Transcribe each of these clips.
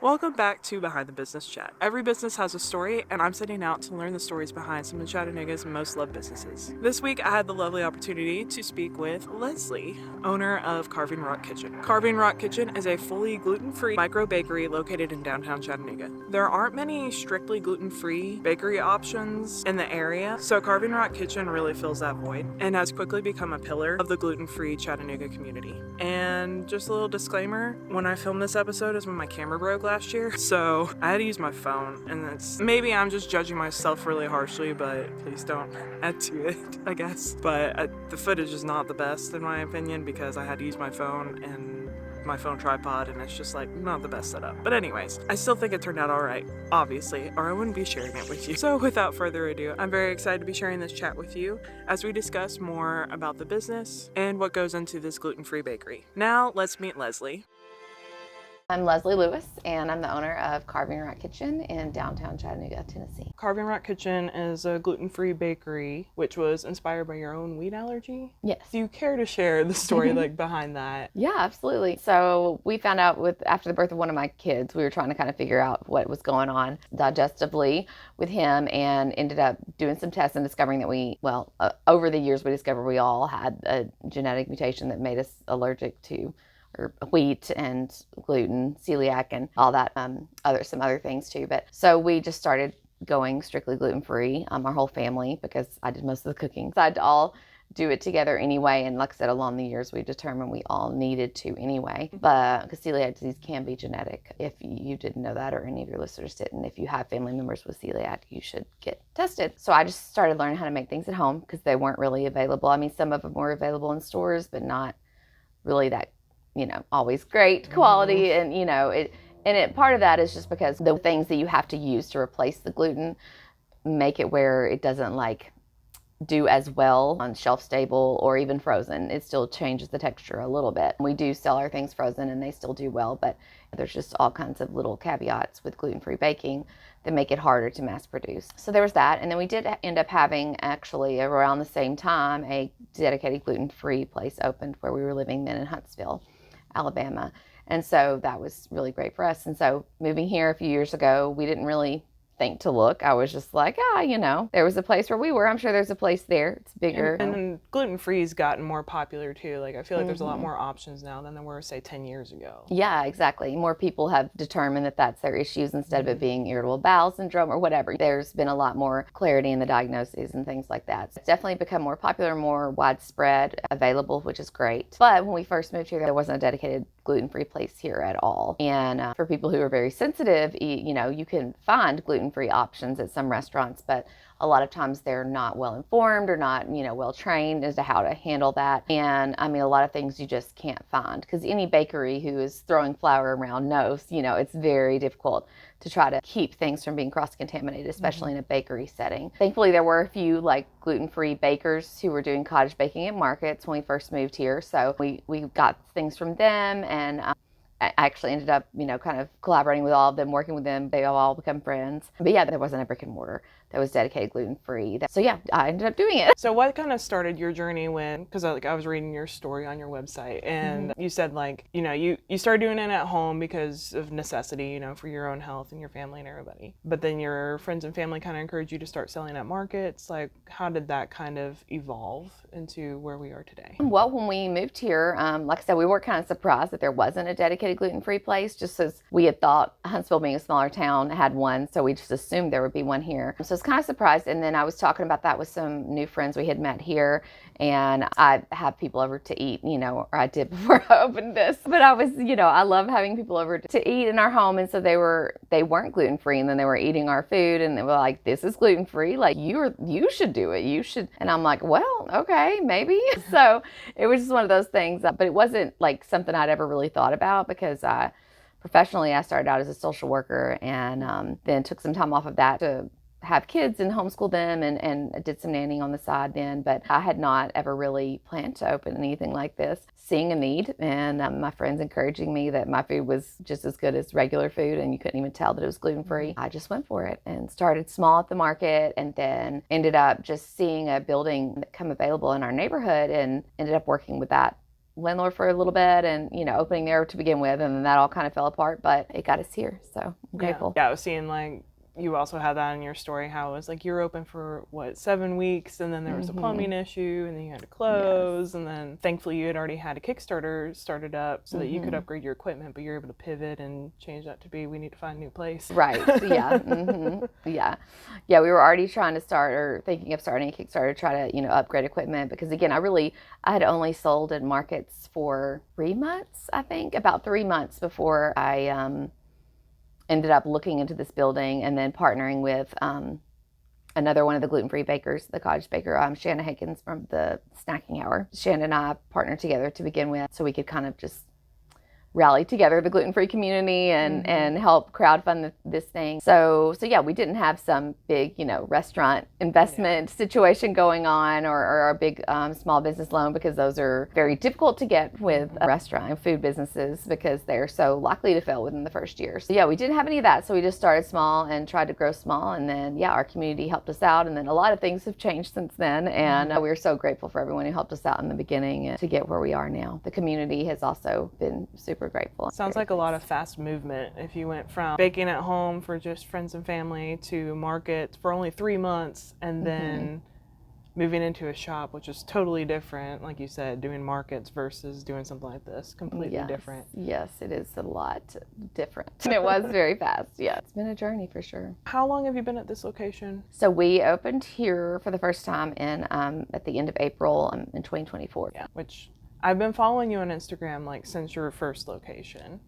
Welcome back to Behind the Business Chat. Every business has a story, and I'm setting out to learn the stories behind some of Chattanooga's most loved businesses. This week, I had the lovely opportunity to speak with Lezli, owner of Carving Rock Kitchen. Carving Rock Kitchen is a fully gluten-free micro bakery located in downtown Chattanooga. There aren't many strictly gluten-free bakery options in the area, so Carving Rock Kitchen really fills that void and has quickly become a pillar of the gluten-free Chattanooga community. And just a little disclaimer, when I filmed this episode is when my camera broke last year, so I had to use my phone, and maybe I'm just judging myself really harshly, but please don't add to it, I guess. But the footage is not the best in my opinion because I had to use my phone and my phone tripod, and it's just like not the best setup. But anyways, I still think it turned out alright, obviously, or I wouldn't be sharing it with you. So without further ado, I'm very excited to be sharing this chat with you as we discuss more about the business and what goes into this gluten-free bakery. Now let's meet Lezli. I'm Leslie Lewis, and I'm the owner of Carving Rock Kitchen in downtown Chattanooga, Tennessee. Carving Rock Kitchen is a gluten-free bakery, which was inspired by your own wheat allergy. Yes. Do you care to share the story behind that? Yeah, absolutely. So we found out after the birth of one of my kids, we were trying to kind of figure out what was going on digestively with him, and ended up doing some tests and discovering that over the years we discovered we all had a genetic mutation that made us allergic to wheat and gluten, celiac, and all that, some other things too. But so we just started going strictly gluten-free, our whole family, because I did most of the cooking. So I'd all do it together anyway. And like I said, along the years, we determined we all needed to anyway. But because celiac disease can be genetic, if you didn't know that, or any of your listeners didn't, if you have family members with celiac, you should get tested. So I just started learning how to make things at home because they weren't really available. I mean, some of them were available in stores, but not really that always great quality. And part of that is just because the things that you have to use to replace the gluten make it where it doesn't do as well on shelf stable or even frozen. It still changes the texture a little bit. We do sell our things frozen and they still do well, but there's just all kinds of little caveats with gluten-free baking that make it harder to mass produce. So there was that. And then we did end up having, actually around the same time, a dedicated gluten-free place opened where we were living then in Huntsville, Alabama. And so that was really great for us. And so moving here a few years ago, we didn't really think to look. I was just like, there was a place where we were. I'm sure there's a place there. It's bigger. And gluten-free's gotten more popular too. I feel like there's a lot more options now than there were, say, 10 years ago. Yeah, exactly. More people have determined that that's their issues instead of it being irritable bowel syndrome or whatever. There's been a lot more clarity in the diagnoses and things like that. It's definitely become more popular, more widespread, available, which is great. But when we first moved here, there wasn't a dedicated gluten-free place here at all. And for people who are very sensitive, you can find gluten-free options at some restaurants, but a lot of times they're not well informed or not, well trained as to how to handle that. And I mean, a lot of things you just can't find because any bakery who is throwing flour around knows, it's very difficult to try to keep things from being cross-contaminated, especially in a bakery setting. Thankfully, there were a few gluten-free bakers who were doing cottage baking at markets when we first moved here. So we got things from them, and I actually ended up, kind of collaborating with all of them, working with them. They have all become friends. But yeah, there wasn't a brick and mortar that was dedicated gluten-free. So yeah, I ended up doing it. So what kind of started your journey because I was reading your story on your website, and you said you started doing it at home because of necessity, for your own health and your family and everybody. But then your friends and family kind of encouraged you to start selling at markets. How did that kind of evolve into where we are today? Well, when we moved here, like I said, we were kind of surprised that there wasn't a dedicated gluten-free place, just as we had thought Huntsville being a smaller town had one, so we just assumed there would be one here. So I was kind of surprised, and then I was talking about that with some new friends we had met here, and I have people over to eat, or I did before I opened this, but I was, I love having people over to eat in our home, and so they weren't gluten-free, and then they were eating our food, and they were like, this is gluten-free, you should do it, you should, and I'm like, well, okay, maybe. So it was just one of those things, but it wasn't something I'd ever really thought about because professionally I started out as a social worker, and then took some time off of that to have kids and homeschool them, and did some nannying on the side then, but I had not ever really planned to open anything like this. Seeing a need, and my friends encouraging me that my food was just as good as regular food and you couldn't even tell that it was gluten-free, I just went for it and started small at the market, and then ended up just seeing a building come available in our neighborhood and ended up working with that landlord for a little bit and, opening there to begin with. And then that all kind of fell apart, but it got us here. So I'm grateful. Yeah, I was seeing like you also had that in your story, how it was like you're open for 7 weeks, and then there was a plumbing issue, and then you had to close, and then thankfully you had already had a Kickstarter started up so that you could upgrade your equipment, but you're able to pivot and change that to be, we need to find a new place. Right. Yeah. Yeah. We were already trying to start or thinking of starting a Kickstarter to try to, upgrade equipment because again, I had only sold in markets for 3 months, I think, about 3 months before I ended up looking into this building and then partnering with another one of the gluten-free bakers, the cottage baker, Shanna Hickens from the Snacking Hour. Shanna and I partnered together to begin with so we could kind of just rally together the gluten-free community and help crowdfund this thing. So yeah, we didn't have some big, restaurant investment situation going on or a big small business loan because those are very difficult to get with restaurant and food businesses because they're so likely to fail within the first year. So yeah, we didn't have any of that. So we just started small and tried to grow small. And then, yeah, our community helped us out. And then a lot of things have changed since then. And we're so grateful for everyone who helped us out in the beginning to get where we are now. The community has also been super grateful. Sounds like a lot of fast movement. If you went from baking at home for just friends and family to markets for only 3 months and then moving into a shop, which is totally different, like you said, doing markets versus doing something like this, completely different. Yes, it is a lot different. It was very fast. Yeah, it's been a journey for sure. How long have you been at this location? So we opened here for the first time in at the end of April in 2024. Yeah, which I've been following you on Instagram like since your first location,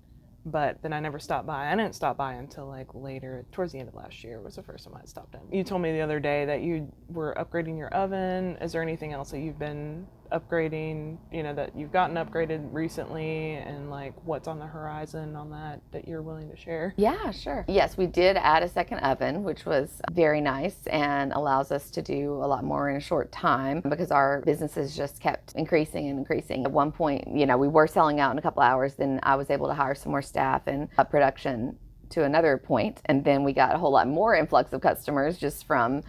but then I never stopped by. I didn't stop by until like later, towards the end of last year was the first time I stopped in. You told me the other day that you were upgrading your oven. Is there anything else that you've been upgrading, that you've gotten upgraded recently, and like what's on the horizon on that you're willing to share? Yeah, sure. Yes, we did add a second oven, which was very nice and allows us to do a lot more in a short time because our businesses just kept increasing and increasing. At one point, we were selling out in a couple hours, then I was able to hire some more staff and up production to another point, and then we got a whole lot more influx of customers just from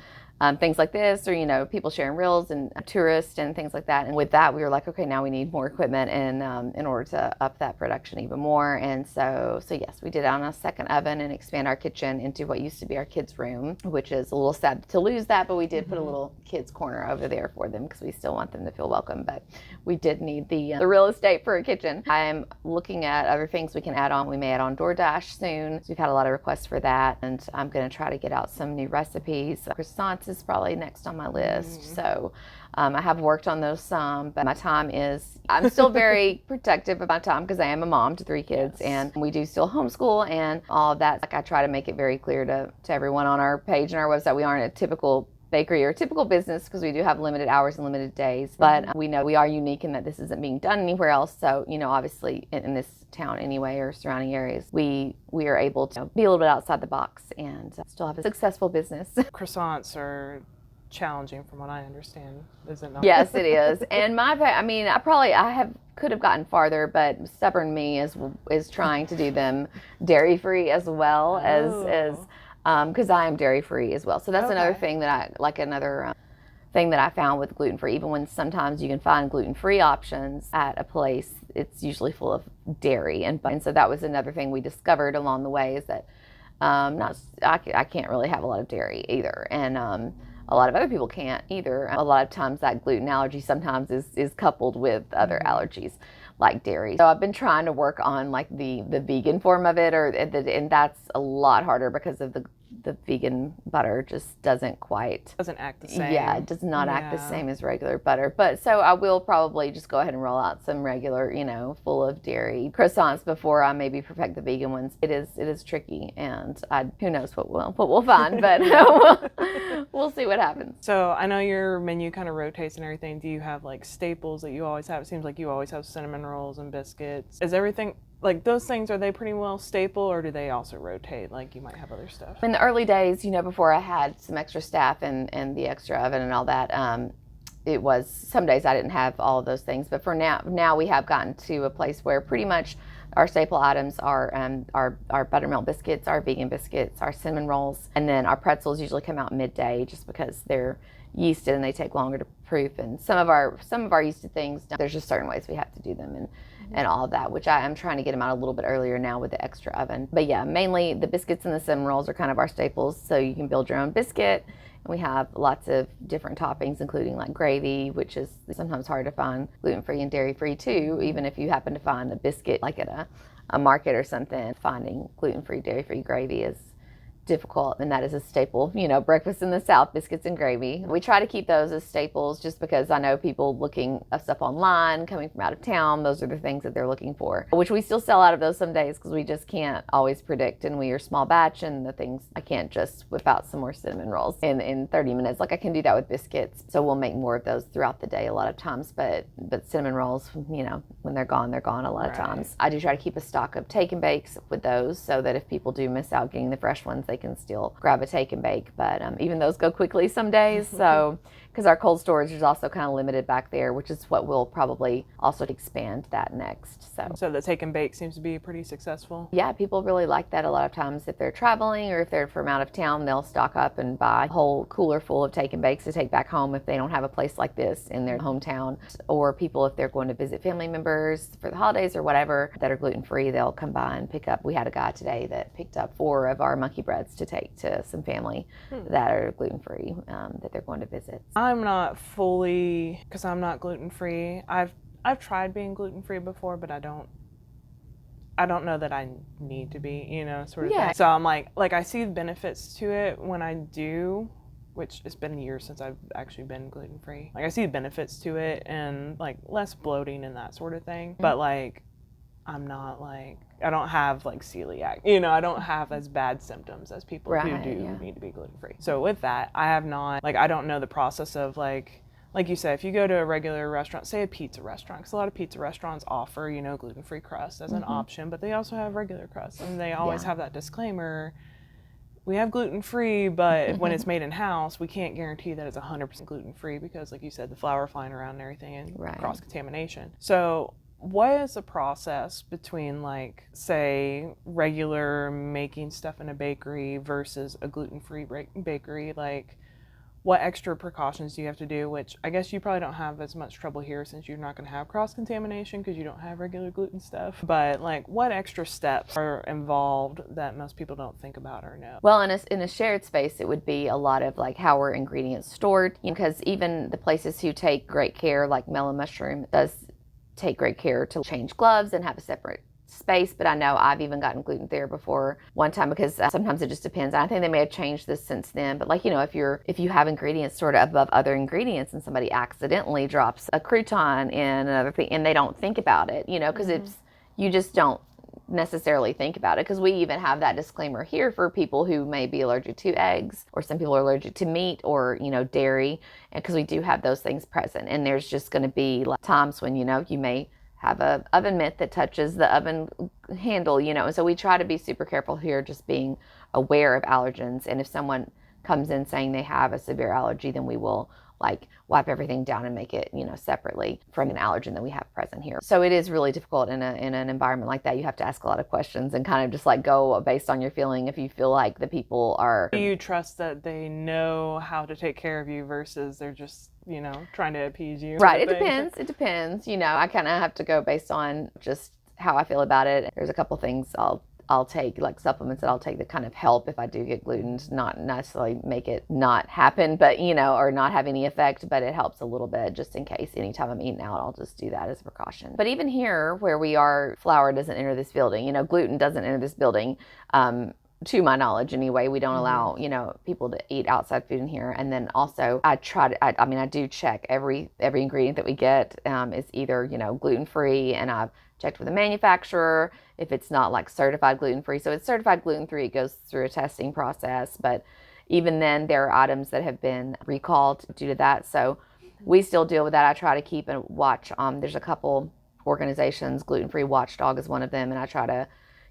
things like this, or people sharing reels and tourists and things like that. And with that, we were like, okay, now we need more equipment and in order to up that production even more. And so yes, we did on a second oven and expand our kitchen into what used to be our kids' room, which is a little sad to lose that, but we did put a little kids' corner over there for them because we still want them to feel welcome. But we did need the real estate for a kitchen. I'm looking at other things we can add on. We may add on DoorDash soon. We've had a lot of requests for that, and I'm going to try to get out some new recipes. Croissants is probably next on my list. So I have worked on those some, but I'm still very protective of my time because I am a mom to 3 kids, and we do still homeschool and all of that. Like, I try to make it very clear to everyone on our page and our website, we aren't a typical bakery or a typical business because we do have limited hours and limited days, but we know we are unique in that this isn't being done anywhere else. So, obviously in this town anyway or surrounding areas, we are able to be a little bit outside the box and still have a successful business. Croissants are challenging from what I understand, is it not? Yes, it is. And I could have gotten farther, but stubborn me is trying to do them dairy free as well as because I am dairy free as well. So that's another thing that thing that I found with gluten-free. Even when sometimes you can find gluten-free options at a place, it's usually full of dairy. And so that was another thing we discovered along the way, is that I can't really have a lot of dairy either. And a lot of other people can't either. A lot of times that gluten allergy sometimes is coupled with other allergies like dairy. So I've been trying to work on like the vegan form of it, and that's a lot harder because of the vegan butter just doesn't act the same. Yeah, it does not act the same as regular butter. But so I will probably just go ahead and roll out some regular, full of dairy croissants before I maybe perfect the vegan ones. It is tricky, and who knows what we'll find, but we'll see what happens. So I know your menu kind of rotates and everything. Do you have like staples that you always have? It seems like you always have cinnamon rolls and biscuits. Is everything like those things, are they pretty well staple, or do they also rotate? Like you might have other stuff? In the early days, before I had some extra staff and the extra oven and all that, it was some days I didn't have all of those things. But for now we have gotten to a place where pretty much our staple items are our buttermilk biscuits, our vegan biscuits, our cinnamon rolls, and then our pretzels usually come out midday just because they're yeasted and they take longer proof, and some of our yeasty things, there's just certain ways we have to do them, and all of that, which I'm trying to get them out a little bit earlier now with the extra oven. But yeah, mainly the biscuits and the cinnamon rolls are kind of our staples, so you can build your own biscuit. And we have lots of different toppings, including like gravy, which is sometimes hard to find gluten-free and dairy-free too, even if you happen to find a biscuit like at a market or something. Finding gluten-free, dairy-free gravy is difficult, and that is a staple, breakfast in the South, biscuits and gravy. We try to keep those as staples just because I know people looking up stuff online, coming from out of town, those are the things that they're looking for, which we still sell out of those some days because we just can't always predict, and we are small batch, and the things, I can't just whip out some more cinnamon rolls in 30 minutes like I can do that with biscuits. So we'll make more of those throughout the day a lot of times, but cinnamon rolls, when they're gone a lot of times. I do try to keep a stock of take and bakes with those so that if people do miss out getting the fresh ones, they can still grab a take and bake, but even those go quickly some days. So because our cold storage is also kind of limited back there, which is what we'll probably also expand that next. So the take and bake seems to be pretty successful. Yeah, people really like that a lot of times. If they're traveling or if they're from out of town, they'll stock up and buy a whole cooler full of take and bakes to take back home if they don't have a place like this in their hometown. Or people, if they're going to visit family members for the holidays or whatever that are gluten-free, they'll come by and pick up. We had a guy today that picked up 4 of our monkey breads to take to some family that are gluten-free that they're going to visit. I'm not fully, because I'm not gluten-free. I've tried being gluten-free before, but I don't know that I need to be, sort of thing. So I'm like I see the benefits to it when I do, which it's been years since I've actually been gluten-free. Like I see the benefits to it and like less bloating and that sort of thing. But like I'm not like, I don't have like celiac, I don't have as bad symptoms as people who do need to be gluten-free. So with that, I have not, like, I don't know the process of like you said, if you go to a regular restaurant, say a pizza restaurant, because a lot of pizza restaurants offer, gluten-free crust as an option, but they also have regular crust, and they always have that disclaimer, we have gluten-free, but when it's made in-house, we can't guarantee that it's 100% gluten-free because, like you said, the flour flying around and everything and cross-contamination. So what is the process between, like, say, regular making stuff in a bakery versus a gluten-free bakery? Like, what extra precautions do you have to do? Which I guess you probably don't have as much trouble here since you're not going to have cross-contamination because you don't have regular gluten stuff. But, like, what extra steps are involved that most people don't think about or know? Well, in a shared space, it would be a lot of, like, how are ingredients stored? Because even the places who take great care, like Melon Mushroom, does take great care to change gloves and have a separate space. But I know I've even gotten gluten there before one time because sometimes it just depends. I think they may have changed this since then, but like, if you have ingredients sort of above other ingredients and somebody accidentally drops a crouton in another thing and they don't think about it, because you just don't necessarily think about it, because we even have that disclaimer here for people who may be allergic to eggs, or some people are allergic to meat or dairy, and because we do have those things present. And there's just going to be like times when you may have a oven mitt that touches the oven handle, and so we try to be super careful here, just being aware of allergens. And if someone comes in saying they have a severe allergy, then we will like wipe everything down and make it, separately from an allergen that we have present here. So it is really difficult in an environment like that. You have to ask a lot of questions and kind of just like go based on your feeling. If you feel like the people are... Do you trust that they know how to take care of you versus they're just, trying to appease you? Right, it depends. It depends. I kind of have to go based on just how I feel about it. There's a couple things I'll take, like supplements that I'll take that kind of help if I do get gluten, not necessarily make it not happen, but or not have any effect, but it helps a little bit just in case. Anytime I'm eating out, I'll just do that as a precaution. But even here where we are, flour doesn't enter this building, gluten doesn't enter this building. To my knowledge anyway, we don't allow, people to eat outside food in here. And then also I do check every ingredient that we get is either, gluten-free, and I've checked with the manufacturer if it's not like certified gluten-free. So it's certified gluten-free, it goes through a testing process, but even then there are items that have been recalled due to that. So we still deal with that. I try to keep a watch. There's a couple organizations, Gluten-Free Watchdog is one of them, and I try to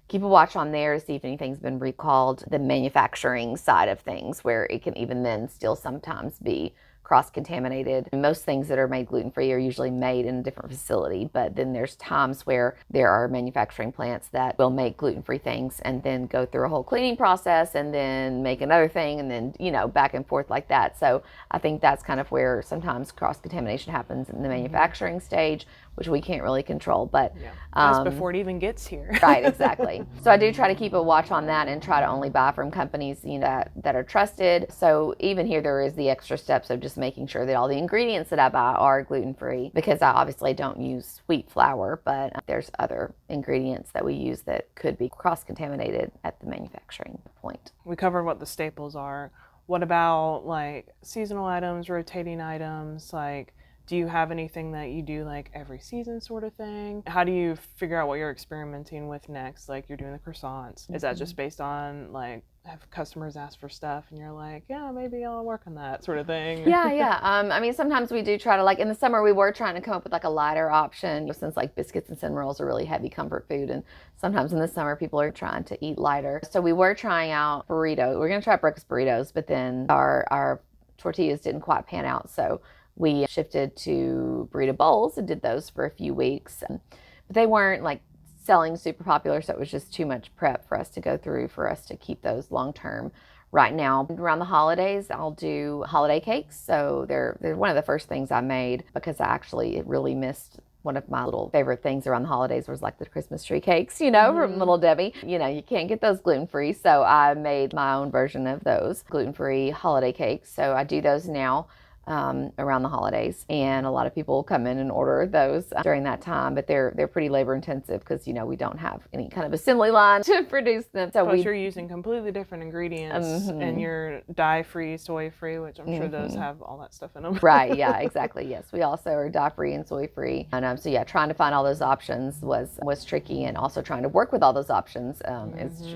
keep a watch on there to see if anything's been recalled. The manufacturing side of things, where it can even then still sometimes be cross-contaminated. Most things that are made gluten-free are usually made in a different facility, but then there's times where there are manufacturing plants that will make gluten-free things and then go through a whole cleaning process and then make another thing and then, back and forth like that. So I think that's kind of where sometimes cross-contamination happens in the manufacturing stage, which we can't really control. But just before it even gets here. Right, exactly. So I do try to keep a watch on that and try to only buy from companies that are trusted. So even here, there is the extra steps of just making sure that all the ingredients that I buy are gluten-free, because I obviously don't use wheat flour, but there's other ingredients that we use that could be cross-contaminated at the manufacturing point. We covered what the staples are. What about like seasonal items, rotating items? Like, do you have anything that you do like every season sort of thing? How do you figure out what you're experimenting with next? Like, you're doing the croissants. Is that just based on like, have customers ask for stuff and you're like, yeah, maybe I'll work on that sort of thing? Yeah. I mean, sometimes we do try to, like in the summer, we were trying to come up with like a lighter option, since like biscuits and cinnamon rolls are really heavy comfort food. And sometimes in the summer, people are trying to eat lighter. So we were trying out burritos. We're going to try breakfast burritos, but then our tortillas didn't quite pan out. So we shifted to burrito bowls and did those for a few weeks. But they weren't like selling super popular, so it was just too much prep for us to go through for us to keep those long term. Right now, around the holidays, I'll do holiday cakes. So they're one of the first things I made, because I actually really missed one of my little favorite things around the holidays was like the Christmas tree cakes, from Little Debbie. You can't get those gluten-free, so I made my own version of those gluten-free holiday cakes. So I do those now around the holidays, and a lot of people come in and order those during that time, but they're pretty labor intensive because we don't have any kind of assembly line to produce them. So Plus you're using completely different ingredients, and you're dye-free, soy-free, which I'm sure those have all that stuff in them. Right, yeah, exactly. Yes, we also are dye-free and soy-free, and so yeah, trying to find all those options was tricky, and also trying to work with all those options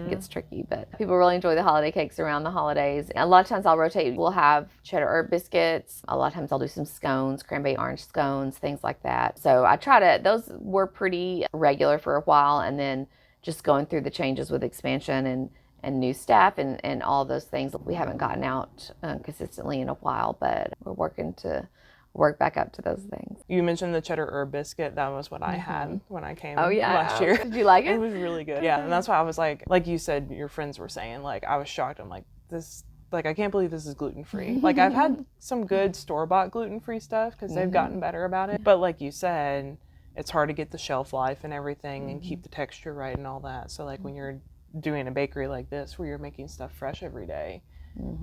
gets tricky. But people really enjoy the holiday cakes around the holidays. And a lot of times I'll rotate. We'll have cheddar herb biscuits. A lot of times I'll do some scones, cranberry orange scones, things like that. So I try to, those were pretty regular for a while, and then just going through the changes with expansion and new staff and all those things. We haven't gotten out consistently in a while, but we're working to work back up to those things. You mentioned the cheddar herb biscuit. That was what I had when I came last year. Did you like it? It was really good. Yeah, and that's why I was like you said, your friends were saying, like, I was shocked. I'm like, this, like, I can't believe this is gluten-free. Like, I've had some good store-bought gluten-free stuff because they've gotten better about it. But like you said, it's hard to get the shelf life and everything and keep the texture right and all that. So like when you're doing a bakery like this where you're making stuff fresh every day,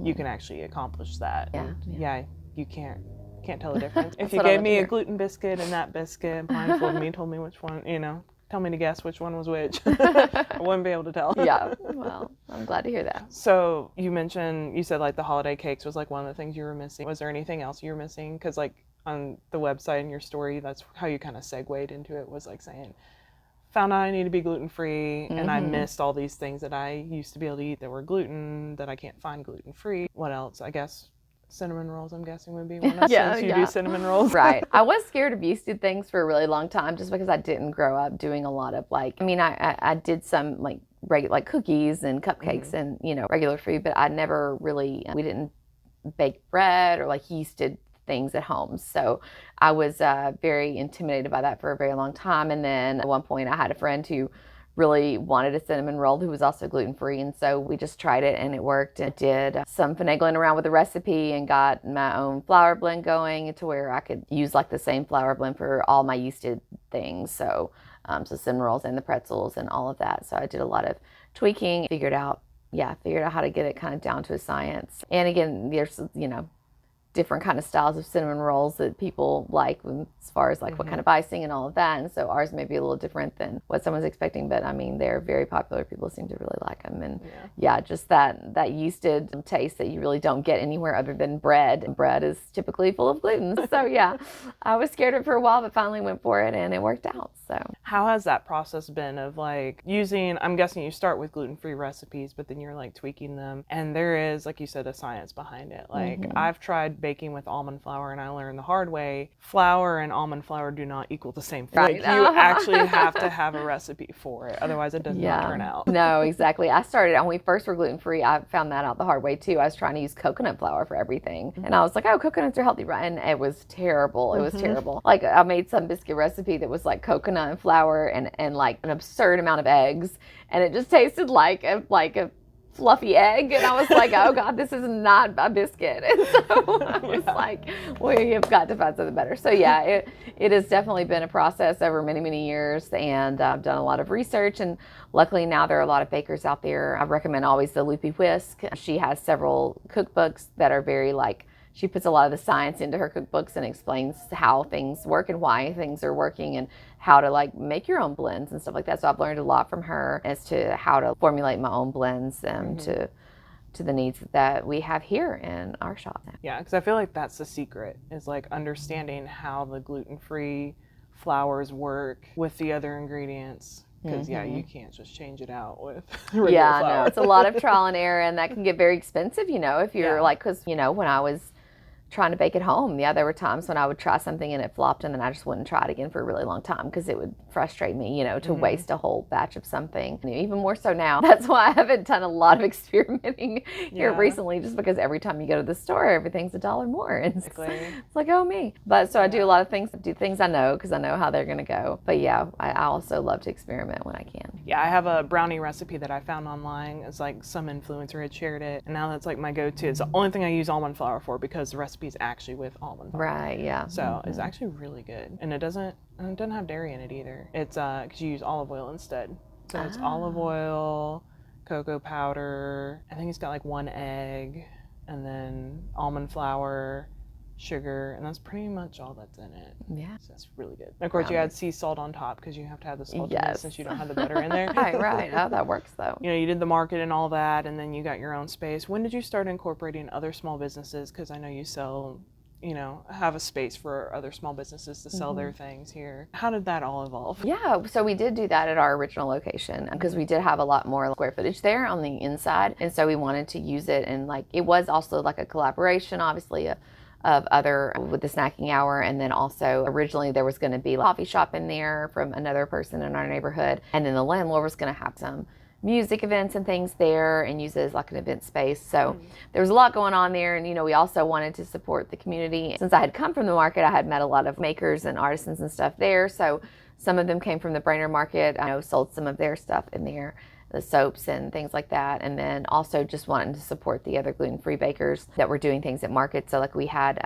you can actually accomplish that. Yeah, you can't tell the difference. If you gave me a gluten biscuit and that biscuit and blindfolded me, told me which one, tell me to guess which one was which, I wouldn't be able to tell. Yeah, well, I'm glad to hear that. So you said like the holiday cakes was like one of the things you were missing. Was there anything else you were missing? Because like on the website and your story, that's how you kind of segued into it, was like saying, found out I need to be gluten-free, and I missed all these things that I used to be able to eat that were gluten, that I can't find gluten-free. What else? I guess cinnamon rolls, I'm guessing, would be one of since you do cinnamon rolls. Right. I was scared of yeasted things for a really long time, just because I didn't grow up doing a lot of I did some like cookies and cupcakes and regular food, but I never really, we didn't bake bread or like yeasted things at home. So I was very intimidated by that for a very long time. And then at one point I had a friend who really wanted a cinnamon roll who was also gluten-free, and so we just tried it and it worked. I did some finagling around with the recipe and got my own flour blend going to where I could use like the same flour blend for all my yeasted things. So cinnamon rolls and the pretzels and all of that. So I did a lot of tweaking, figured out how to get it kind of down to a science. And again, there's different kind of styles of cinnamon rolls that people like, as far as like what kind of icing and all of that. And so ours may be a little different than what someone's expecting, but I mean, they're very popular. People seem to really like them. And just that yeasted taste that you really don't get anywhere other than bread. And bread is typically full of gluten. So I was scared of it for a while, but finally went for it and it worked out. So how has that process been of like using, I'm guessing you start with gluten-free recipes, but then you're like tweaking them. And there is, like you said, a science behind it. Like I've tried baking with almond flour and I learned the hard way, flour and almond flour do not equal the same thing. Right. Like you actually have to have a recipe for it. Otherwise it does not turn out. No, exactly. I started, when we first were gluten-free, I found that out the hard way too. I was trying to use coconut flour for everything. And I was like, oh, coconuts are healthy, right? And it was terrible. It was terrible. Like I made some biscuit recipe that was like coconut and flour and like an absurd amount of eggs. And it just tasted like a fluffy egg, and I was like, oh God, this is not a biscuit. And so I was like, we have got to find something better. So yeah, it has definitely been a process over many, many years, and I've done a lot of research, and luckily now there are a lot of bakers out there. I recommend always the Loopy Whisk. She has several cookbooks that are very she puts a lot of the science into her cookbooks and explains how things work and why things are working and how to make your own blends and stuff like that. So I've learned a lot from her as to how to formulate my own blends to the needs that we have here in our shop. Yeah, because I feel like that's the secret, is like understanding how the gluten-free flours work with the other ingredients. Because you can't just change it out with regular flour. No, it's a lot of trial and error, and that can get very expensive, if you're because when I was trying to bake at home, there were times when I would try something and it flopped, and then I just wouldn't try it again for a really long time because it would frustrate me, to waste a whole batch of something. And even more so now. That's why I haven't done a lot of experimenting here recently, just because every time you go to the store, everything's $1 more. And it's like, oh me. But so I do a lot of things, I know because I know how they're going to go. But yeah, I also love to experiment when I can. Yeah, I have a brownie recipe that I found online. It's like some influencer had shared it, and now that's like my go-to. It's the only thing I use almond flour for because the recipe is actually with almond flour. Right, yeah. So it's actually really good. And it doesn't have dairy in it either. It's because you use olive oil instead. So it's olive oil, cocoa powder, I think it's got like 1 egg, and then almond flour, sugar, and that's pretty much all that's in it. Yeah. So it's really good. And of course, you add sea salt on top because you have to have the salt in it since you don't have the butter in there. Right. Oh, that works though. You did the market and all that, and then you got your own space. When did you start incorporating other small businesses? Because I know you sell, have a space for other small businesses to sell their things here. How did that all evolve? Yeah, so we did do that at our original location because we did have a lot more square footage there on the inside, and so we wanted to use it, and it was also like a collaboration, obviously, of other with the snacking hour, and then also originally there was going to be a coffee shop in there from another person in our neighborhood, and then the landlord was going to have some music events and things there and use it as like an event space. So there was a lot going on there, and we also wanted to support the community. Since I had come from the market, I had met a lot of makers and artisans and stuff there, so some of them came from the Brainerd market. I sold some of their stuff in there, the soaps and things like that, and then also just wanting to support the other gluten-free bakers that were doing things at market. So we had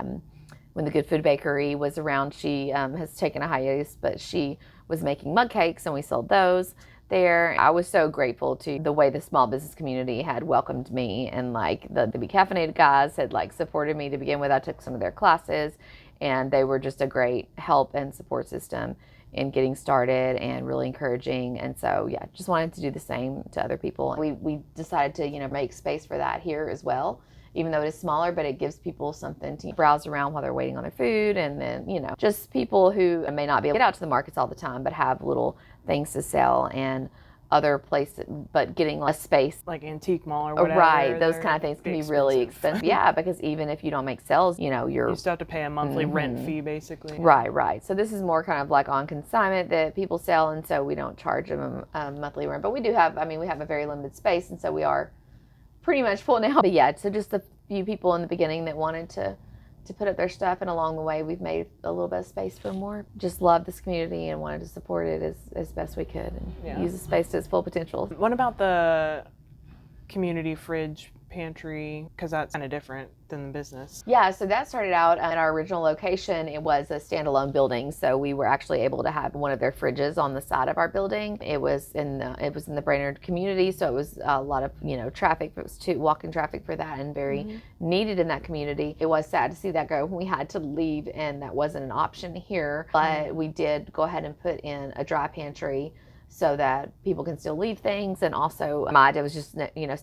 when the Good Food Bakery was around, she has taken a hiatus, but she was making mug cakes, and we sold those there. I was so grateful to the way the small business community had welcomed me, and the Be Caffeinated guys had supported me to begin with. I took some of their classes, and they were just a great help and support system in getting started and really encouraging. And so just wanted to do the same to other people. We decided to make space for that here as well, even though it is smaller, but it gives people something to browse around while they're waiting on their food, and then just people who may not be able to get out to the markets all the time but have little things to sell, and other places, but getting less space. Like antique mall or whatever. Right, those kind of things can be really expensive. Yeah, because even if you don't make sales, you still have to pay a monthly rent fee, basically. Right. So this is more kind of like on consignment that people sell, and so we don't charge them a monthly rent. But we do have, we have a very limited space, and so we are pretty much full now. But yeah, so just a few people in the beginning that wanted to put up their stuff, and along the way we've made a little bit of space for more. Just love this community and wanted to support it as best we could, and use the space to its full potential. What about the community fridge pantry, because that's kind of different than the business? Yeah, so that started out at our original location. It was a standalone building, so we were actually able to have one of their fridges on the side of our building. It was in the Brainerd community, so it was a lot of traffic. It was walking traffic for that, and very needed in that community. It was sad to see that go. We had to leave, and that wasn't an option here, but we did go ahead and put in a dry pantry so that people can still leave things. And also my idea was just,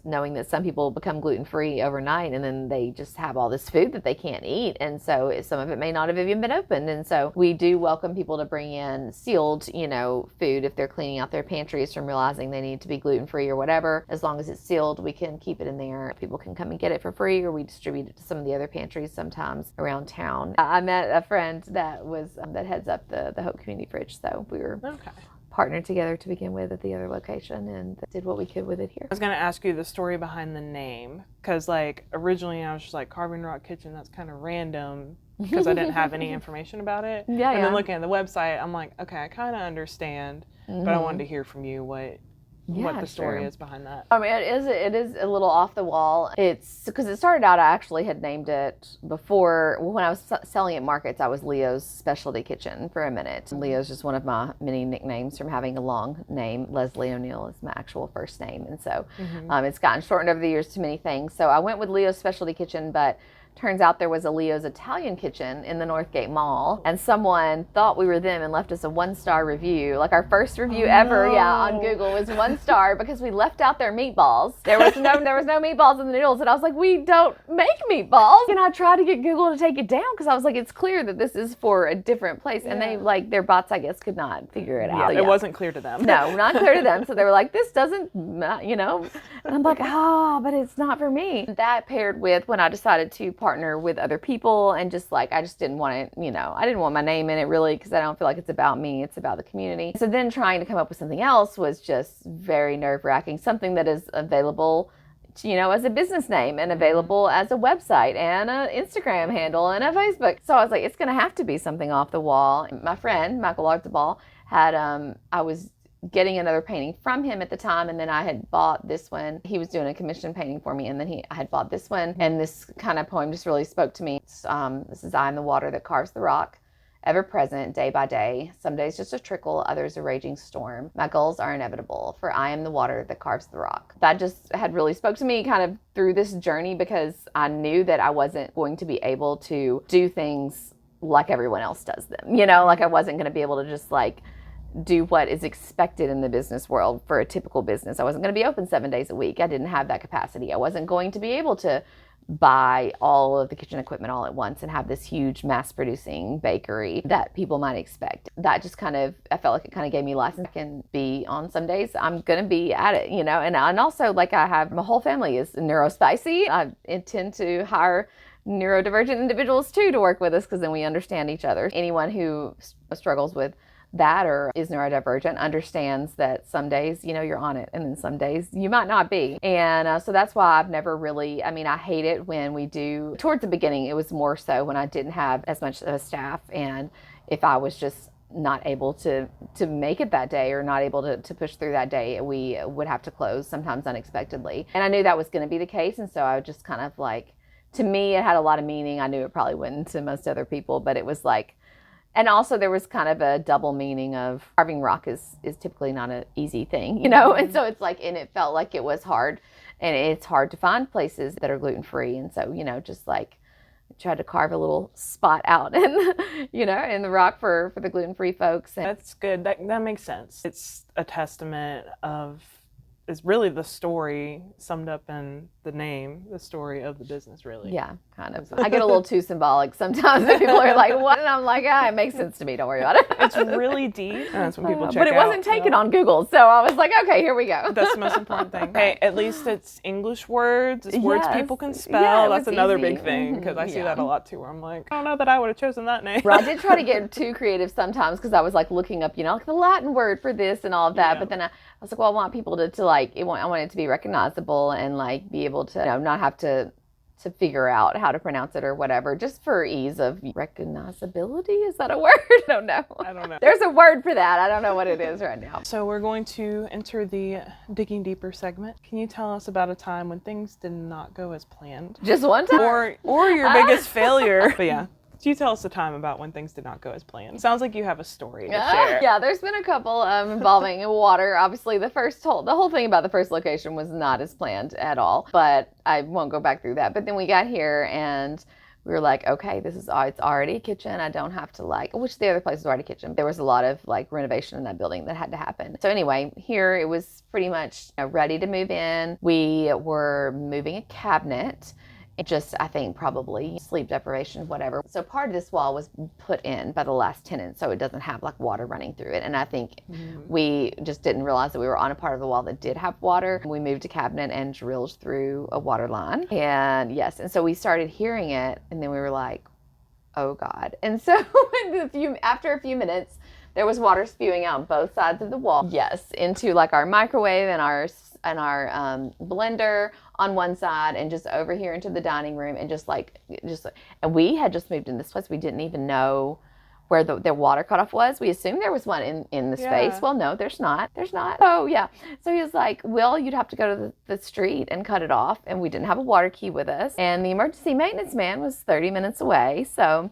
knowing that some people become gluten-free overnight and then they just have all this food that they can't eat. And so some of it may not have even been opened. And so we do welcome people to bring in sealed, food if they're cleaning out their pantries from realizing they need to be gluten-free or whatever. As long as it's sealed, we can keep it in there. People can come and get it for free, or we distribute it to some of the other pantries sometimes around town. I met a friend that heads up the Hope Community Fridge. So we were partnered together to begin with at the other location and did what we could with it here. I was going to ask you the story behind the name, because like originally I was just like Carving Rock Kitchen, that's kind of random because I didn't have any information about it. And then looking at the website, I'm like, okay, I kind of understand, but I wanted to hear from you what the story is behind that. I mean, it is a little off the wall. It's because it started out, I actually had named it before, when I was selling at markets, I was Leo's Specialty Kitchen for a minute. Leo's just one of my many nicknames from having a long name. Leslie O'Neill is my actual first name. And so it's gotten shortened over the years to many things. So I went with Leo's Specialty Kitchen, but turns out there was a Leo's Italian Kitchen in the Northgate Mall, and someone thought we were them and left us a 1-star review. Like our first review ever, on Google was 1 star because we left out their meatballs. There was no meatballs in the noodles, and I was like, we don't make meatballs. And I tried to get Google to take it down because I was like, it's clear that this is for a different place, and they their bots, I guess, could not figure it out. It wasn't clear to them. No, not clear to them. So they were like, this doesn't, and I'm like, but it's not for me. That paired with when I decided to partner with other people, and just like I just didn't want it, I didn't want my name in it really, because I don't feel like it's about me, it's about the community. So then trying to come up with something else was just very nerve-wracking, something that is available as a business name and available as a website and an Instagram handle and a Facebook. So I was like, it's going to have to be something off the wall. My friend Michael Archibald had I was getting another painting from him at the time, and then I had bought this one. He was doing a commission painting for me, and then I had bought this one, and this kind of poem just really spoke to me. This is: I am the water that carves the rock, ever present day by day, some days just a trickle, others a raging storm. My goals are inevitable, for I am the water that carves the rock. That just had really spoke to me kind of through this journey, because I knew that I wasn't going to be able to do things like everyone else does them. Like I wasn't going to be able to just like do what is expected in the business world for a typical business. I wasn't going to be open 7 days a week. I didn't have that capacity. I wasn't going to be able to buy all of the kitchen equipment all at once and have this huge mass producing bakery that people might expect. That just I felt like it kind of gave me license. I can be on some days, I'm going to be at it, and also like I have, my whole family is neurospicy. I intend to hire neurodivergent individuals too to work with us, because then we understand each other. Anyone who struggles with that or is neurodivergent understands that some days, you're on it, and then some days you might not be. And so that's why I've never really, I hate it when we do, towards the beginning, it was more so when I didn't have as much of a staff, and if I was just not able to make it that day or not able to push through that day, we would have to close sometimes unexpectedly. And I knew that was going to be the case, and so I would just kind of like, to me, it had a lot of meaning. I knew it probably wouldn't to most other people, but it was like, and also there was kind of a double meaning of carving rock is typically not an easy thing, and so it's like, and it felt like it was hard, and it's hard to find places that are gluten-free. And so, just like tried to carve a little spot out in, in the rock for the gluten-free folks. And that's good. That makes sense. It's a testament of, is really the story summed up in the name, the story of the business, really. Yeah, kind of. I get a little too symbolic sometimes, and people are like, what? And I'm like, it makes sense to me. Don't worry about it. It's really deep. And that's when people check out. But it wasn't taken on Google, so I was like, okay, here we go. That's the most important thing. Hey, at least it's English words. It's words people can spell. That's another big thing, because I see that a lot too, where I'm like, I don't know that I would have chosen that name. Right. I did try to get too creative sometimes, because I was like looking up, like the Latin word for this and all of that. But then I was like, well, I want people to like, I want it to be recognizable and like be able to, not have to figure out how to pronounce it or whatever, just for ease of recognizability. Is that a word? I don't know. There's a word for that. I don't know what it is right now. So we're going to enter the digging deeper segment. Can you tell us about a time when things did not go as planned? Just one time? Or your biggest failure. But yeah. Can you tell us a time about when things did not go as planned? Sounds like you have a story to share. Yeah, there's been a couple involving water. Obviously, the whole thing about the first location was not as planned at all, but I won't go back through that. But then we got here, and we were like, okay, it's already a kitchen. I don't have to which the other place was already a kitchen. There was a lot of renovation in that building that had to happen. So anyway, here it was pretty much ready to move in. We were moving a cabinet. It just, I think probably sleep deprivation, whatever. So part of this wall was put in by the last tenant, so it doesn't have water running through it. And I think we just didn't realize that we were on a part of the wall that did have water. We moved a cabinet and drilled through a water line. And yes, and so we started hearing it, and then we were like, oh God. And so after a few minutes, there was water spewing out on both sides of the wall. Yes, into our microwave and our blender on one side, and just over here into the dining room, and and we had just moved in this place. We didn't even know where the water cutoff was. We assumed there was one in the space. Well, no, there's not. Oh yeah. So he was like, well, you'd have to go to the street and cut it off. And we didn't have a water key with us. And the emergency maintenance man was 30 minutes away. So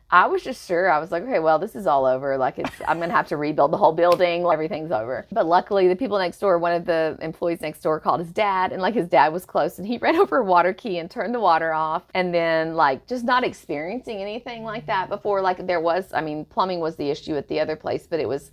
I was just sure. I was like, okay, well, this is all over. I'm going to have to rebuild the whole building. Everything's over. But luckily, the people next door, one of the employees next door called his dad, and his dad was close, and he ran over a water key and turned the water off. And then just not experiencing anything like that before. There was, plumbing was the issue at the other place, but it was,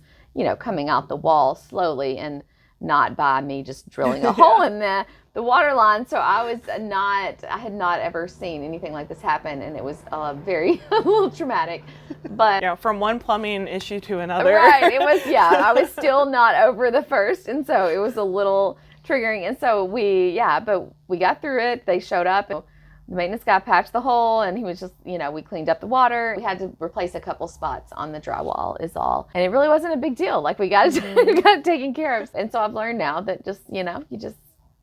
coming out the wall slowly and not by me just drilling a hole in the water line. So I had not ever seen anything like this happen, and it was very a little traumatic. But from one plumbing issue to another. Right. It was, I was still not over the first, and so it was a little triggering. And so but we got through it. They showed up, and the maintenance guy patched the hole, and he was just, we cleaned up the water. We had to replace a couple spots on the drywall is all. And it really wasn't a big deal. We got it taken care of. And so I've learned now that just, you just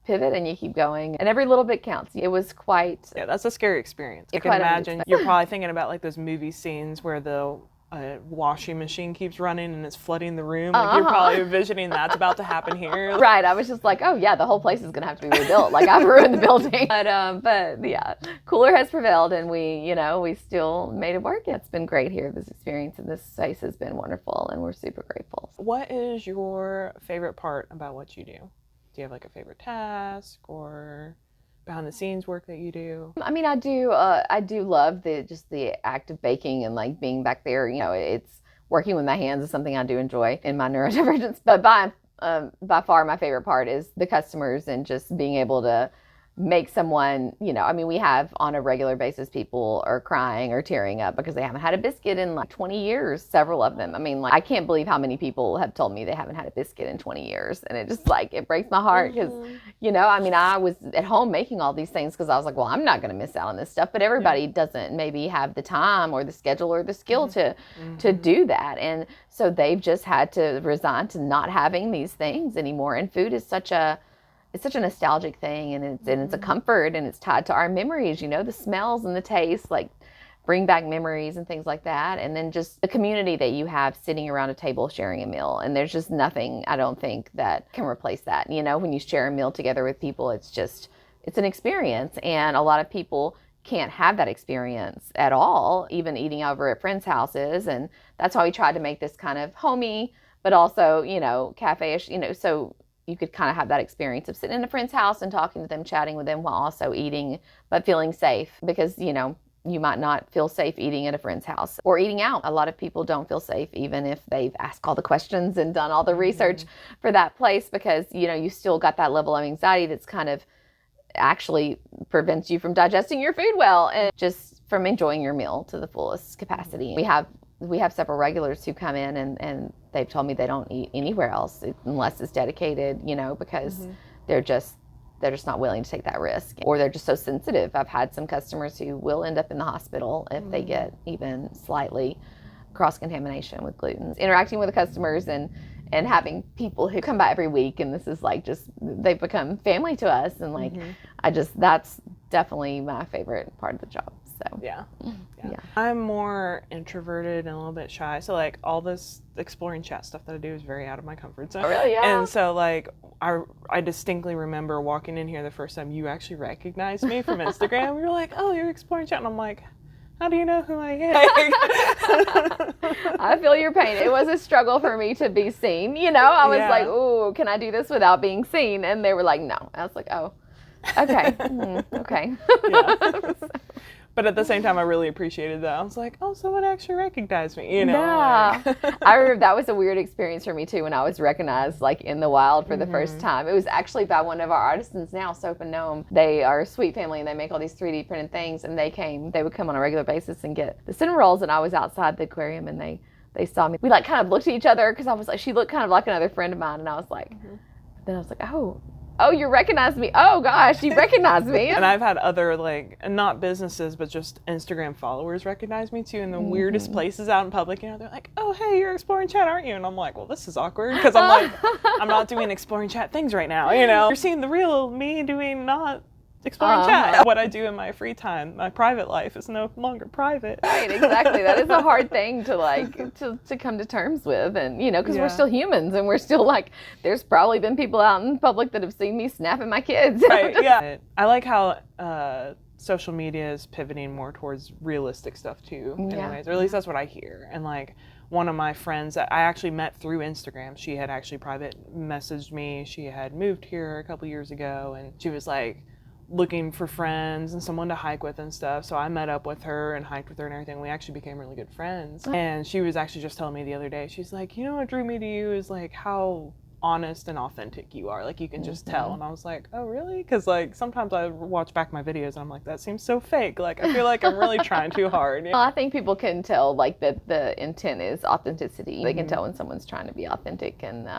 pivot and you keep going, and every little bit counts. It was quite... Yeah, that's a scary experience. I can imagine you're probably thinking about those movie scenes where the washing machine keeps running and it's flooding the room. You're probably envisioning that's about to happen here. Right. I was just like, oh yeah, the whole place is going to have to be rebuilt. I've ruined the building. But yeah, cooler has prevailed, and we still made it work. It's been great here. This experience in this space has been wonderful, and we're super grateful. What is your favorite part about what you do? Do you have a favorite task or behind the scenes work that you do? I do love the act of baking and being back there. It's working with my hands is something I do enjoy in my neurodivergence. But by far my favorite part is the customers, and just being able to make someone, we have on a regular basis people are crying or tearing up because they haven't had a biscuit in 20 years, several of them. I can't believe how many people have told me they haven't had a biscuit in 20 years. And it just it breaks my heart because, I was at home making all these things because I was like, well, I'm not going to miss out on this stuff. But everybody doesn't maybe have the time or the schedule or the skill to do that. And so they've just had to resign to not having these things anymore. And food is such a nostalgic thing, and it's a comfort, and it's tied to our memories, the smells and the tastes, bring back memories and things like that. And then just the community that you have sitting around a table sharing a meal. And there's just nothing, I don't think, that can replace that. When you share a meal together with people, it's an experience. And a lot of people can't have that experience at all, even eating over at friends' houses. And that's why we tried to make this kind of homey, but also, cafe-ish, so you could kind of have that experience of sitting in a friend's house and talking to them, chatting with them while also eating, but feeling safe, because, you might not feel safe eating at a friend's house or eating out. A lot of people don't feel safe even if they've asked all the questions and done all the research for that place, because, you still got that level of anxiety that's kind of actually prevents you from digesting your food well and just from enjoying your meal to the fullest capacity. We have several regulars who come in and they've told me they don't eat anywhere else unless it's dedicated, because they're just not willing to take that risk, or they're just so sensitive. I've had some customers who will end up in the hospital if they get even slightly cross-contamination with gluten. Interacting with the customers and having people who come by every week, and this is they've become family to us, and that's definitely my favorite part of the job. So yeah. I'm more introverted and a little bit shy, so all this exploring chat stuff that I do is very out of my comfort zone. Oh, really? Yeah. And so I distincly remember walking in here the first time you actually recognized me from Instagram. You were like, oh, you're exploring chat, and I'm like, how do you know who I am? I feel your pain. It was a struggle for me to be seen. I was like, ooh, can I do this without being seen? And they were like, no. I was like, oh, okay. Okay. But at the same time, I really appreciated that. I was like, oh, someone actually recognized me, you know? Yeah. Like... I remember that was a weird experience for me too when I was recognized like in the wild for the first time. It was actually by one of our artisans now, Soap and Gnome. They are a sweet family and they make all these 3D printed things, and they would come on a regular basis and get the cinnamon rolls, and I was outside the aquarium and they saw me. We like kind of looked at each other because I was like, she looked kind of like another friend of mine, and I was like, then I was like, oh, you recognize me. Oh gosh, you recognize me. And I've had other like, not businesses, but just Instagram followers recognize me too in the weirdest places out in public. You know, they're like, oh, hey, you're exploring chat, aren't you? And I'm like, well, this is awkward because I'm like, I'm not doing exploring chat things right now. You know, you're seeing the real me doing not exploring chat. What I do in my free time, my private life is no longer private. Right, exactly. That is a hard thing to like to come to terms with, and you know, because we're still humans and we're still like, there's probably been people out in public that have seen me snapping my kids. Right. Yeah. I like how social media is pivoting more towards realistic stuff too. Anyways, or at least that's what I hear. And like, one of my friends that I actually met through Instagram, she had actually private messaged me. She had moved here a couple years ago, and she was like looking for friends and someone to hike with and stuff. So I met up with her and hiked with her and everything. We actually became really good friends. And she was actually just telling me the other day, she's like, you know what drew me to you is like how honest and authentic you are. Like you can just tell. And I was like, oh really? Because like sometimes I watch back my videos and I'm like, that seems so fake. Like I feel like I'm really trying too hard. Well, I think people can tell like that the intent is authenticity. They can tell when someone's trying to be authentic and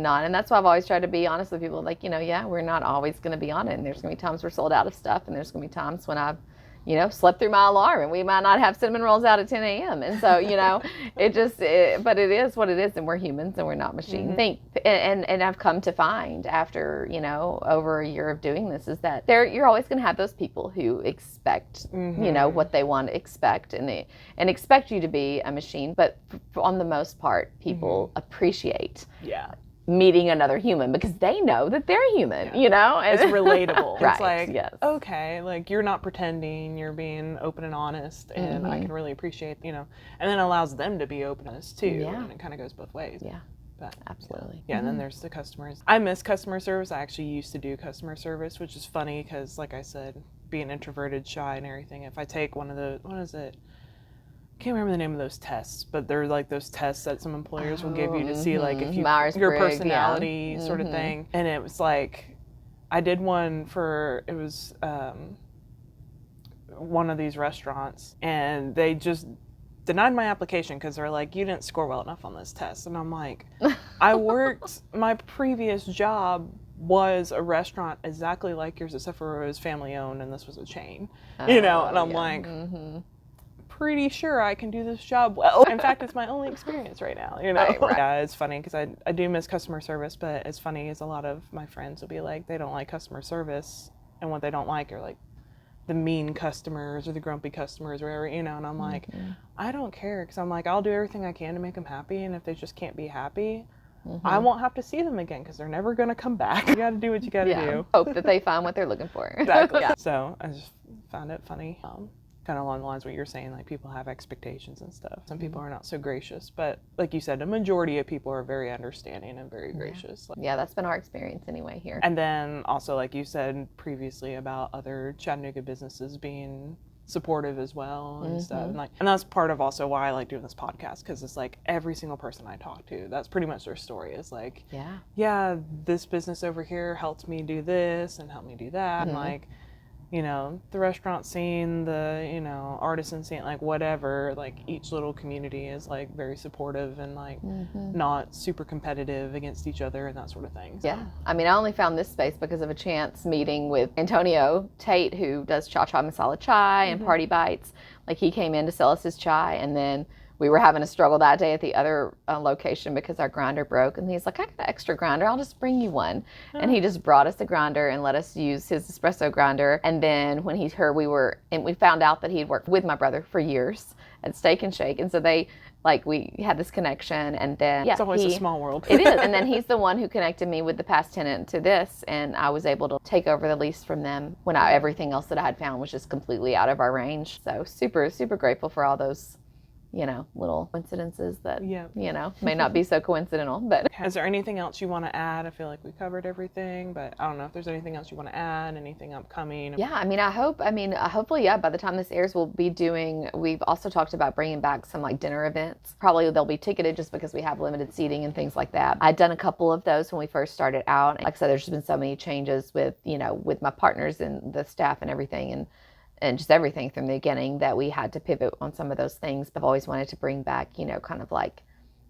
not. And that's why I've always tried to be honest with people. Like, you know, yeah, we're not always going to be on it. And there's going to be times we're sold out of stuff. And there's going to be times when I've, you know, slept through my alarm and we might not have cinnamon rolls out at 10 a.m. And so, you know, but it is what it is. And we're humans and we're not machines. And I've come to find after, you know, over a year of doing this is that you're always going to have those people who expect, you know, what they want to expect and expect you to be a machine. But on the most part, people appreciate meeting another human because they know that they're human, you know? And it's relatable. Right, It's like, yes. okay, like you're not pretending, you're being open and honest, and I can really appreciate, you know, and then it allows them to be open and honest too, and it kind of goes both ways. Yeah, but, absolutely. Yeah, and then there's the customers. I miss customer service. I actually used to do customer service, which is funny because, like I said, being introverted, shy, and everything, if I take one of the, what is it? I can't remember the name of those tests, but they're like those tests that some employers will give you to see like if you your personality sort of thing. And it was like, I did one for, it was one of these restaurants, and they just denied my application because they're like, you didn't score well enough on this test. And I'm like, I worked, my previous job was a restaurant exactly like yours, except for it was family owned and this was a chain, you know? And I'm like, pretty sure I can do this job well. In fact, it's my only experience right now, you know? Right. Yeah, it's funny because I do miss customer service, but it's funny is a lot of my friends will be like, they don't like customer service, and what they don't like are like the mean customers or the grumpy customers or whatever, you know? And I'm like, I don't care, because I'm like, I'll do everything I can to make them happy, and if they just can't be happy, I won't have to see them again because they're never going to come back. You got to do what you got to do. Hope that they find what they're looking for. Exactly. So I just found it funny. Kind of along the lines of what you're saying, like people have expectations and stuff. Some people are not so gracious, but like you said, a majority of people are very understanding and very gracious. Yeah, that's been our experience anyway here. And then also, like you said previously about other Chattanooga businesses being supportive as well and stuff. And that's part of also why I like doing this podcast, because it's like every single person I talk to, that's pretty much their story. Is like, yeah, this business over here helped me do this and helped me do that. And like, you know, the restaurant scene, the, you know, artisan scene, like whatever, like each little community is like very supportive and like not super competitive against each other and that sort of thing. So. Yeah. I mean, I only found this space because of a chance meeting with Antonio Tate, who does Cha-Cha Masala Chai and Party Bites. Like he came in to sell us his chai, and then we were having a struggle that day at the other location because our grinder broke. And he's like, I got an extra grinder. I'll just bring you one. And he just brought us a grinder and let us use his espresso grinder. And then when he heard we found out that he'd worked with my brother for years at Steak and Shake. And so we had this connection. And then, it's always a small world. It is. And then he's the one who connected me with the past tenant to this. And I was able to take over the lease from them when everything else that I had found was just completely out of our range. So super, super grateful for all those, little coincidences that, Yeah. may not be so coincidental. But is there anything else you want to add? I feel like we covered everything, but I don't know if there's anything else you want to add, anything upcoming. Yeah, hopefully, yeah, by the time this airs, we've also talked about bringing back some like dinner events. Probably they'll be ticketed just because we have limited seating and things like that. I'd done a couple of those when we first started out. Like I said, there's just been so many changes with my partners and the staff and everything, and just everything from the beginning, that we had to pivot on some of those things. But I've always wanted to bring back, kind of like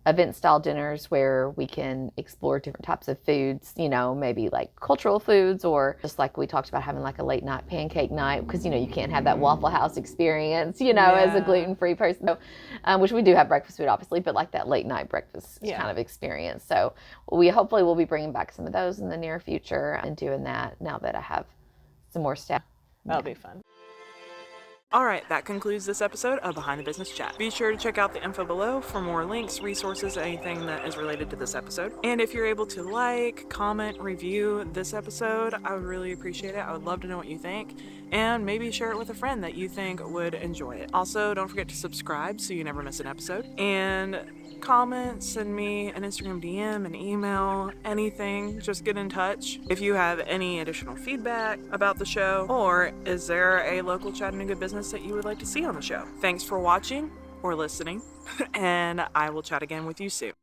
event style dinners where we can explore different types of foods, maybe like cultural foods, or just like we talked about having like a late night pancake night, because you can't have that Waffle House experience, as a gluten-free person. So, which we do have breakfast food obviously, but like that late night breakfast kind of experience. So we hopefully will be bringing back some of those in the near future and doing that now that I have some more staff. That'll be fun. All right, that concludes this episode of Behind the Business Chat. Be sure to check out the info below for more links, resources, anything that is related to this episode. And if you're able to like, comment, review this episode, I would really appreciate it. I would love to know what you think. And maybe share it with a friend that you think would enjoy it. Also, don't forget to subscribe so you never miss an episode. And comment, send me an Instagram DM, an email, anything. Just get in touch if you have any additional feedback about the show, or is there a local Chattanooga business that you would like to see on the show. Thanks for watching or listening, and I will chat again with you soon.